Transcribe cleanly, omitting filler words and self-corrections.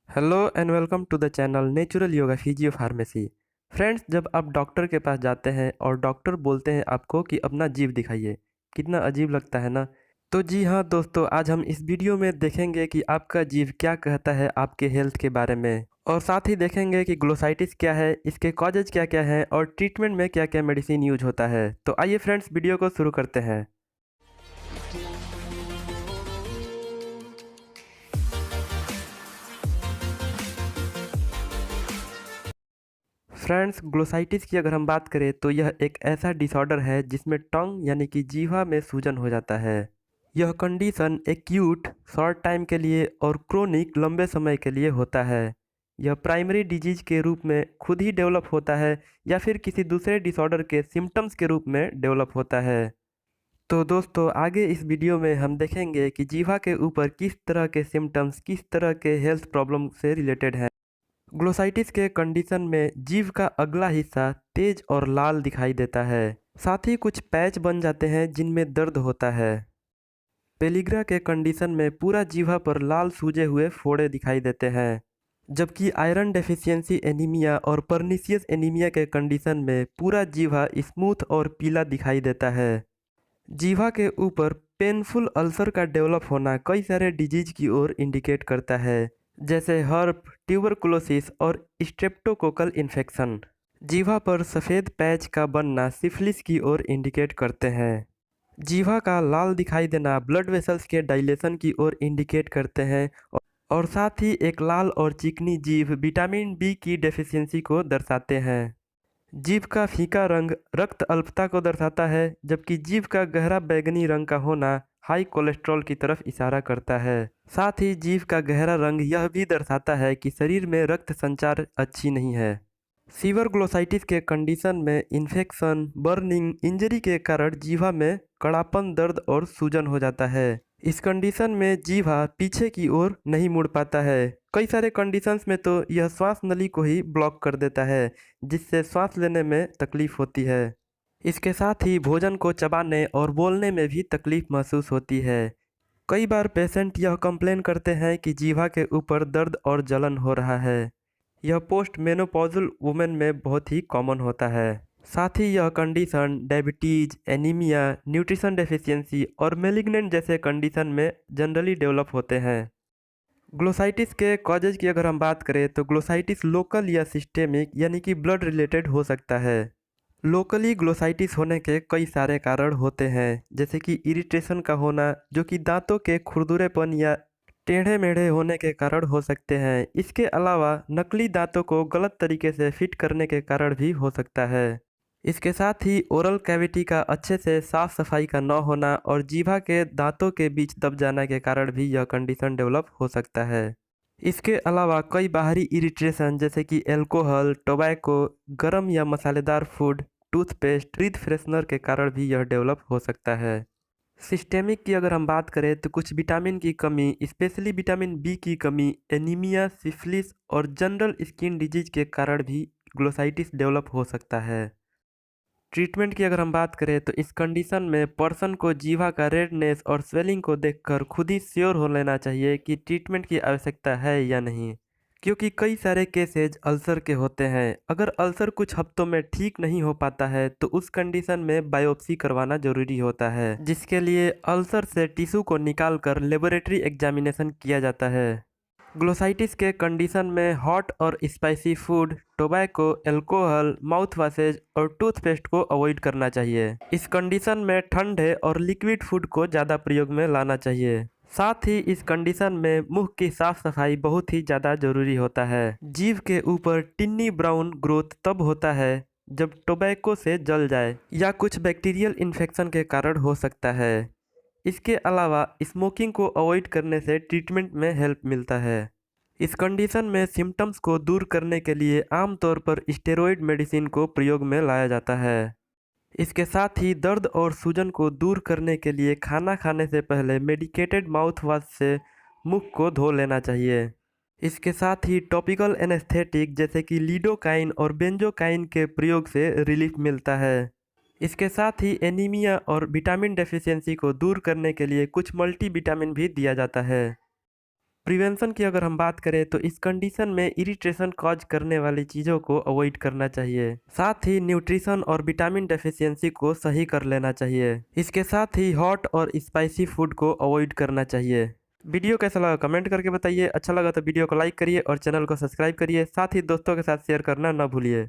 Hello and welcome to the channel natural yoga physio pharmacy. Friends, जब आप doctor के पास जाते हैं और डॉक्टर बोलते हैं आपको कि अपना जीभ दिखाइए, कितना अजीब लगता है ना। तो जी हाँ दोस्तों, आज हम इस वीडियो में देखेंगे कि आपका जीभ क्या कहता है आपके हेल्थ के बारे में, और साथ ही देखेंगे कि ग्लोसाइटिस क्या है, इसके कॉजेज क्या क्या हैं और ट्रीटमेंट में क्या क्या मेडिसिन यूज होता है। तो आइए फ्रेंड्स, वीडियो को शुरू करते हैं। फ्रेंड्स, ग्लोसाइटिस की अगर हम बात करें तो यह एक ऐसा डिसऑर्डर है जिसमें टंग यानी कि जीवा में सूजन हो जाता है। यह कंडीशन एक्यूट शॉर्ट टाइम के लिए और क्रोनिक लंबे समय के लिए होता है। यह प्राइमरी डिजीज के रूप में खुद ही डेवलप होता है या फिर किसी दूसरे डिसऑर्डर के सिम्टम्स के रूप में डेवलप होता है। तो दोस्तों, आगे इस वीडियो में हम देखेंगे कि जीवा के ऊपर किस तरह के सिम्टम्स, किस तरह के हेल्थ प्रॉब्लम से रिलेटेड हैं। ग्लोसाइटिस के कंडीशन में जीभ का अगला हिस्सा तेज और लाल दिखाई देता है। साथ ही कुछ पैच बन जाते हैं जिनमें दर्द होता है। पेलिग्रा के कंडीशन में पूरा जीभा पर लाल सूजे हुए फोड़े दिखाई देते हैं। जबकि आयरन डेफिशिएंसी एनीमिया और पर्निशियस एनीमिया के कंडीशन में पूरा जीभा स्मूथ और पीला दिखाई देता है। जीभा के ऊपर पेनफुल अल्सर का डेवलप होना कई सारे डिजीज की ओर इंडिकेट करता है, जैसे हर्प, ट्यूबरकुलोसिस और स्ट्रेप्टोकोकल इन्फेक्शन। जीभा पर सफ़ेद पैच का बनना सिफिलिस की ओर इंडिकेट करते हैं। जीभा का लाल दिखाई देना ब्लड वेसल्स के डायलेशन की ओर इंडिकेट करते हैं, और साथ ही एक लाल और चिकनी जीभ विटामिन बी की डेफिशिएंसी को दर्शाते हैं। जीभ का फीका रंग रक्त अल्पता को दर्शाता है, जबकि जीभ का गहरा बैंगनी रंग का होना हाई कोलेस्ट्रॉल की तरफ इशारा करता है। साथ ही जीभ का गहरा रंग यह भी दर्शाता है कि शरीर में रक्त संचार अच्छी नहीं है। सीवर ग्लोसाइटिस के कंडीशन में इन्फेक्शन, बर्निंग, इंजरी के कारण जीभा में कड़ापन, दर्द और सूजन हो जाता है। इस कंडीशन में जीभा पीछे की ओर नहीं मुड़ पाता है। कई सारे कंडीशंस में तो यह श्वास नली को ही ब्लॉक कर देता है, जिससे सांस लेने में तकलीफ होती है। इसके साथ ही भोजन को चबाने और बोलने में भी तकलीफ महसूस होती है। कई बार पेशेंट यह कंप्लेन करते हैं कि जीभा के ऊपर दर्द और जलन हो रहा है। यह पोस्ट मेनोपॉजल वुमेन में बहुत ही कॉमन होता है। साथ ही यह condition diabetes, anaemia, nutrition deficiency और मेलिग्नेंट जैसे कंडीशन में जनरली डेवलप होते हैं। ग्लोसाइटिस के कॉजेज की अगर हम बात करें तो ग्लोसाइटिस लोकल या सिस्टेमिक यानी कि ब्लड रिलेटेड हो सकता है। लोकली ग्लोसाइटिस होने के कई सारे कारण होते हैं, जैसे कि इरिटेशन का होना, जो कि दांतों के खुरदुरेपन या टेढ़े मेढ़े होने के कारण हो सकते हैं। इसके अलावा नकली दांतों को गलत तरीके से फिट करने के कारण भी हो सकता है। इसके साथ ही ओरल कैविटी का अच्छे से साफ सफाई का न होना और जीभा के दांतों के बीच दब जाने के कारण भी यह कंडीशन डेवलप हो सकता है। इसके अलावा कई बाहरी इरिटेशन, जैसे कि अल्कोहल, टोबैको, गरम या मसालेदार फूड, टूथपेस्ट, ब्रीथ फ्रेशनर के कारण भी यह डेवलप हो सकता है। सिस्टेमिक की अगर हम बात करें तो कुछ विटामिन की कमी, स्पेशली विटामिन बी की कमी, एनीमिया, सिफिलिस और जनरल स्किन डिजीज के कारण भी ग्लोसाइटिस डेवलप हो सकता है। ट्रीटमेंट की अगर हम बात करें तो इस कंडीशन में पर्सन को जीवा का रेडनेस और स्वेलिंग को देखकर खुद ही श्योर हो लेना चाहिए कि ट्रीटमेंट की आवश्यकता है या नहीं, क्योंकि कई सारे केसेज अल्सर के होते हैं। अगर अल्सर कुछ हफ्तों में ठीक नहीं हो पाता है तो उस कंडीशन में बायोप्सी करवाना जरूरी होता है, जिसके लिए अल्सर से टिश्यू को निकालकर लेबोरेटरी एग्जामिनेशन किया जाता है। ग्लोसाइटिस के कंडीशन में हॉट और spicy food, tobacco, alcohol, mouth washes और टूथपेस्ट को अवॉइड करना चाहिए। इस कंडीशन में ठंडे और लिक्विड फूड को ज़्यादा प्रयोग में लाना चाहिए। साथ ही इस कंडीशन में मुंह की साफ सफाई बहुत ही ज़्यादा जरूरी होता है। जीभ के ऊपर टिन्नी ब्राउन ग्रोथ तब होता है जब टोबैको से जल जाए या कुछ बैक्टीरियल इन्फेक्शन के कारण हो सकता है। इसके अलावा स्मोकिंग को अवॉइड करने से ट्रीटमेंट में हेल्प मिलता है। इस कंडीशन में सिम्टम्स को दूर करने के लिए आमतौर पर स्टेरॉयड मेडिसिन को प्रयोग में लाया जाता है। इसके साथ ही दर्द और सूजन को दूर करने के लिए खाना खाने से पहले मेडिकेटेड माउथ वॉश से मुख को धो लेना चाहिए। इसके साथ ही टॉपिकल एनेस्थेटिक जैसे कि लीडोकाइन और बेंजोकाइन के प्रयोग से रिलीफ मिलता है। इसके साथ ही एनीमिया और विटामिन डेफिशिएंसी को दूर करने के लिए कुछ मल्टीविटामिन भी दिया जाता है। प्रिवेंशन की अगर हम बात करें तो इस कंडीशन में इरिटेशन कॉज करने वाली चीज़ों को अवॉइड करना चाहिए। साथ ही न्यूट्रिशन और विटामिन डेफिशिएंसी को सही कर लेना चाहिए। इसके साथ ही हॉट और स्पाइसी फूड को अवॉइड करना चाहिए। वीडियो कैसा लगा कमेंट करके बताइए। अच्छा लगा तो वीडियो को लाइक करिए और चैनल को सब्सक्राइब करिए। साथ ही दोस्तों के साथ शेयर करना ना भूलिए।